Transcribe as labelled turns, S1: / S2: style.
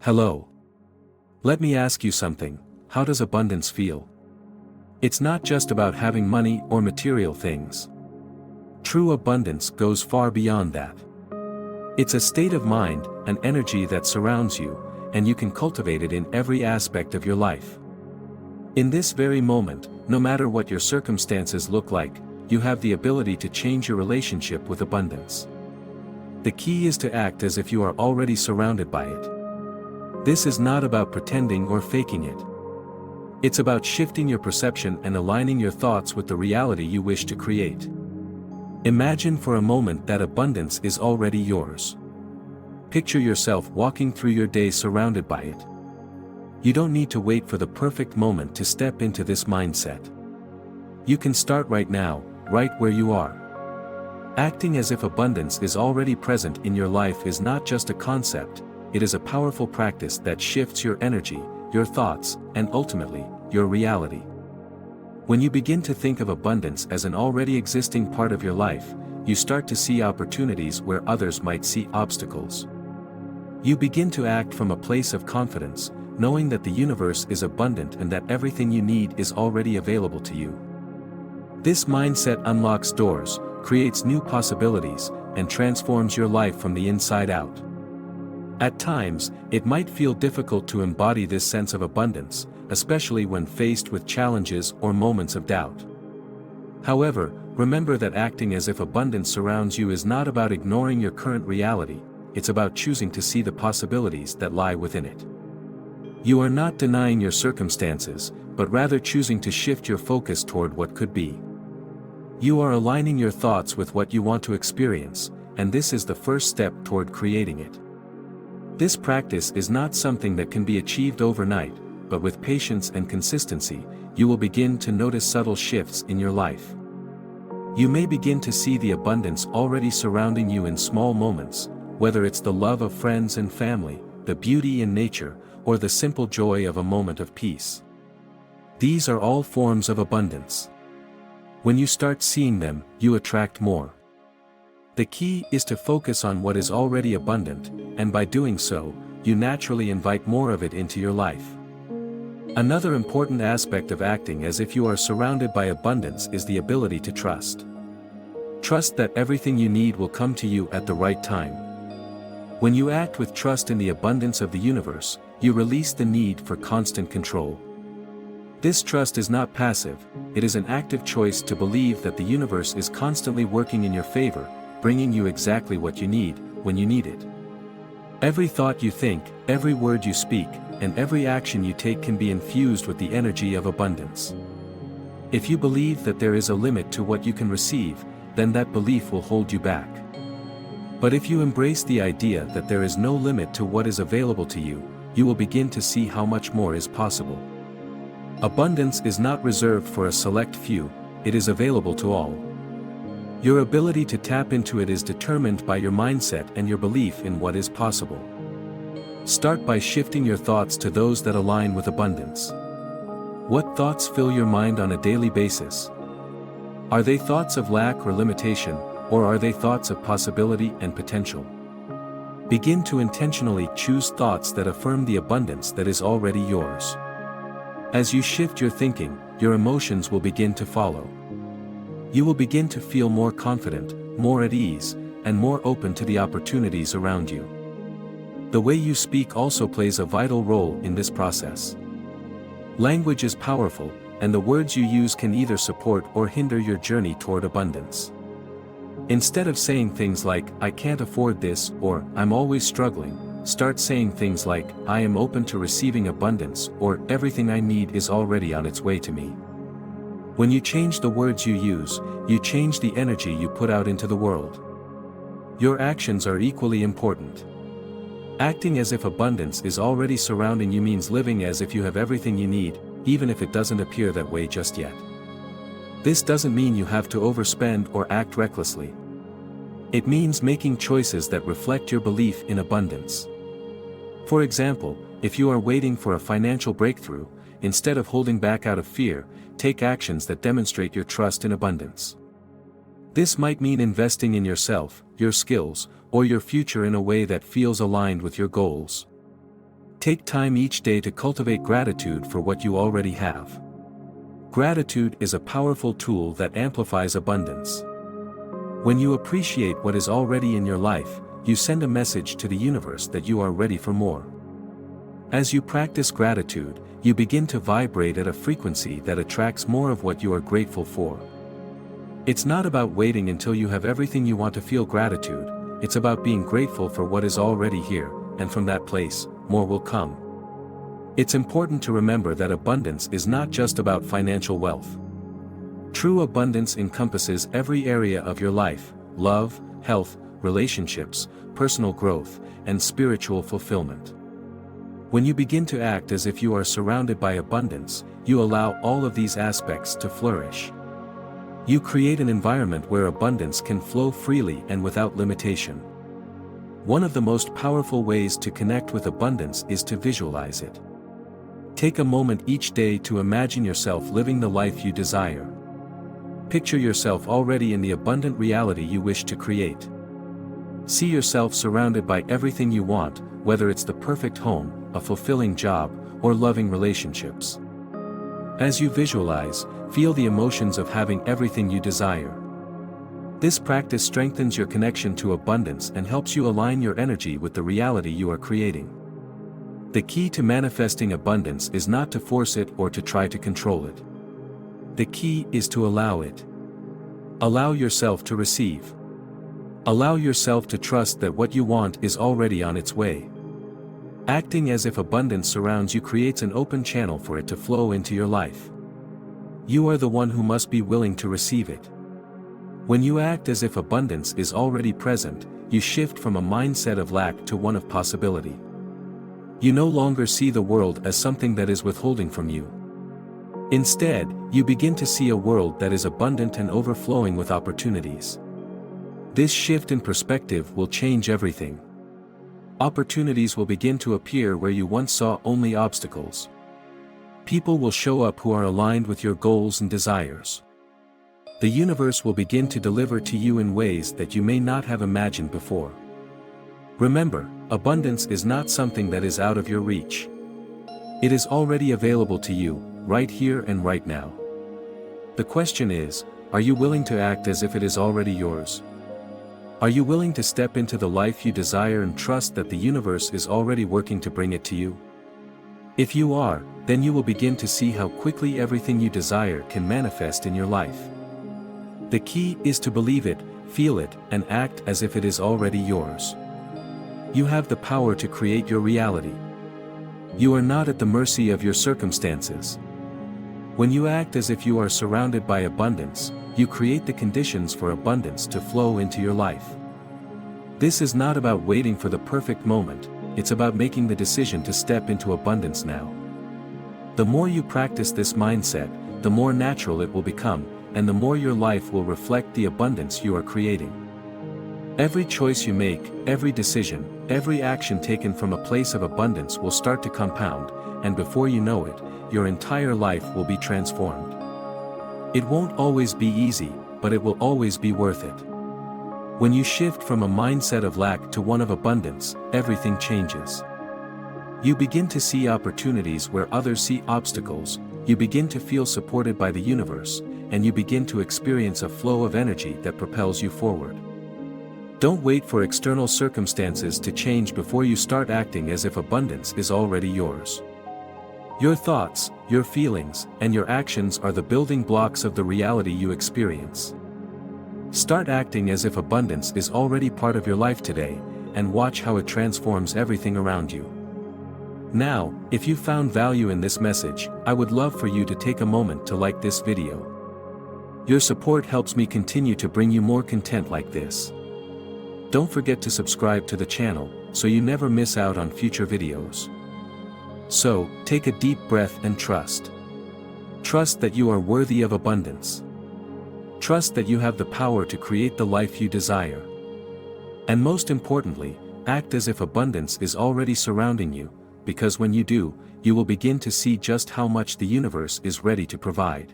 S1: Hello. Let me ask you something, how does abundance feel? It's not just about having money or material things. True abundance goes far beyond that. It's a state of mind, an energy that surrounds you, and you can cultivate it in every aspect of your life. In this very moment, no matter what your circumstances look like, you have the ability to change your relationship with abundance. The key is to act as if you are already surrounded by it. This is not about pretending or faking it. It's about shifting your perception and aligning your thoughts with the reality you wish to create. Imagine for a moment that abundance is already yours. Picture yourself walking through your day surrounded by it. You don't need to wait for the perfect moment to step into this mindset. You can start right now, right where you are. Acting as if abundance is already present in your life is not just a concept, it is a powerful practice that shifts your energy, your thoughts, and ultimately, your reality. When you begin to think of abundance as an already existing part of your life, you start to see opportunities where others might see obstacles. You begin to act from a place of confidence, knowing that the universe is abundant and that everything you need is already available to you. This mindset unlocks doors, creates new possibilities, and transforms your life from the inside out. At times, it might feel difficult to embody this sense of abundance, especially when faced with challenges or moments of doubt. However, remember that acting as if abundance surrounds you is not about ignoring your current reality, it's about choosing to see the possibilities that lie within it. You are not denying your circumstances, but rather choosing to shift your focus toward what could be. You are aligning your thoughts with what you want to experience, and this is the first step toward creating it. This practice is not something that can be achieved overnight, but with patience and consistency, you will begin to notice subtle shifts in your life. You may begin to see the abundance already surrounding you in small moments, whether it's the love of friends and family, the beauty in nature, or the simple joy of a moment of peace. These are all forms of abundance. When you start seeing them, you attract more. The key is to focus on what is already abundant, and by doing so, you naturally invite more of it into your life. Another important aspect of acting as if you are surrounded by abundance is the ability to trust. Trust that everything you need will come to you at the right time. When you act with trust in the abundance of the universe, you release the need for constant control. This trust is not passive, it is an active choice to believe that the universe is constantly working in your favor, bringing you exactly what you need, when you need it. Every thought you think, every word you speak, and every action you take can be infused with the energy of abundance. If you believe that there is a limit to what you can receive, then that belief will hold you back. But if you embrace the idea that there is no limit to what is available to you, you will begin to see how much more is possible. Abundance is not reserved for a select few, it is available to all. Your ability to tap into it is determined by your mindset and your belief in what is possible. Start by shifting your thoughts to those that align with abundance. What thoughts fill your mind on a daily basis? Are they thoughts of lack or limitation, or are they thoughts of possibility and potential? Begin to intentionally choose thoughts that affirm the abundance that is already yours. As you shift your thinking, your emotions will begin to follow. You will begin to feel more confident, more at ease, and more open to the opportunities around you. The way you speak also plays a vital role in this process. Language is powerful, and the words you use can either support or hinder your journey toward abundance. Instead of saying things like, "I can't afford this," or "I'm always struggling," start saying things like, "I am open to receiving abundance," or "Everything I need is already on its way to me." When you change the words you use, you change the energy you put out into the world. Your actions are equally important. Acting as if abundance is already surrounding you means living as if you have everything you need, even if it doesn't appear that way just yet. This doesn't mean you have to overspend or act recklessly. It means making choices that reflect your belief in abundance. For example, if you are waiting for a financial breakthrough, instead of holding back out of fear, take actions that demonstrate your trust in abundance. This might mean investing in yourself, your skills, or your future in a way that feels aligned with your goals. Take time each day to cultivate gratitude for what you already have. Gratitude is a powerful tool that amplifies abundance. When you appreciate what is already in your life, you send a message to the universe that you are ready for more. As you practice gratitude, you begin to vibrate at a frequency that attracts more of what you are grateful for. It's not about waiting until you have everything you want to feel gratitude, it's about being grateful for what is already here, and from that place, more will come. It's important to remember that abundance is not just about financial wealth. True abundance encompasses every area of your life: love, health, relationships, personal growth, and spiritual fulfillment. When you begin to act as if you are surrounded by abundance, you allow all of these aspects to flourish. You create an environment where abundance can flow freely and without limitation. One of the most powerful ways to connect with abundance is to visualize it. Take a moment each day to imagine yourself living the life you desire. Picture yourself already in the abundant reality you wish to create. See yourself surrounded by everything you want, whether it's the perfect home, a fulfilling job, or loving relationships. As you visualize, feel the emotions of having everything you desire. This practice strengthens your connection to abundance and helps you align your energy with the reality you are creating. The key to manifesting abundance is not to force it or to try to control it. The key is to allow it. Allow yourself to receive. Allow yourself to trust that what you want is already on its way. Acting as if abundance surrounds you creates an open channel for it to flow into your life. You are the one who must be willing to receive it. When you act as if abundance is already present, you shift from a mindset of lack to one of possibility. You no longer see the world as something that is withholding from you. Instead, you begin to see a world that is abundant and overflowing with opportunities. This shift in perspective will change everything. Opportunities will begin to appear where you once saw only obstacles. People will show up who are aligned with your goals and desires. The universe will begin to deliver to you in ways that you may not have imagined before. Remember, abundance is not something that is out of your reach. It is already available to you, right here and right now. The question is, are you willing to act as if it is already yours? Are you willing to step into the life you desire and trust that the universe is already working to bring it to you? If you are, then you will begin to see how quickly everything you desire can manifest in your life. The key is to believe it, feel it, and act as if it is already yours. You have the power to create your reality. You are not at the mercy of your circumstances. When you act as if you are surrounded by abundance, you create the conditions for abundance to flow into your life. This is not about waiting for the perfect moment, it's about making the decision to step into abundance now. The more you practice this mindset, the more natural it will become, and the more your life will reflect the abundance you are creating. Every choice you make, every decision, every action taken from a place of abundance will start to compound, and before you know it, your entire life will be transformed. It won't always be easy, but it will always be worth it. When you shift from a mindset of lack to one of abundance, everything changes. You begin to see opportunities where others see obstacles, you begin to feel supported by the universe, and you begin to experience a flow of energy that propels you forward. Don't wait for external circumstances to change before you start acting as if abundance is already yours. Your thoughts, your feelings, and your actions are the building blocks of the reality you experience. Start acting as if abundance is already part of your life today, and watch how it transforms everything around you. Now, if you found value in this message, I would love for you to take a moment to like this video. Your support helps me continue to bring you more content like this. Don't forget to subscribe to the channel, so you never miss out on future videos. So, take a deep breath and trust. Trust that you are worthy of abundance. Trust that you have the power to create the life you desire. And most importantly, act as if abundance is already surrounding you, because when you do, you will begin to see just how much the universe is ready to provide.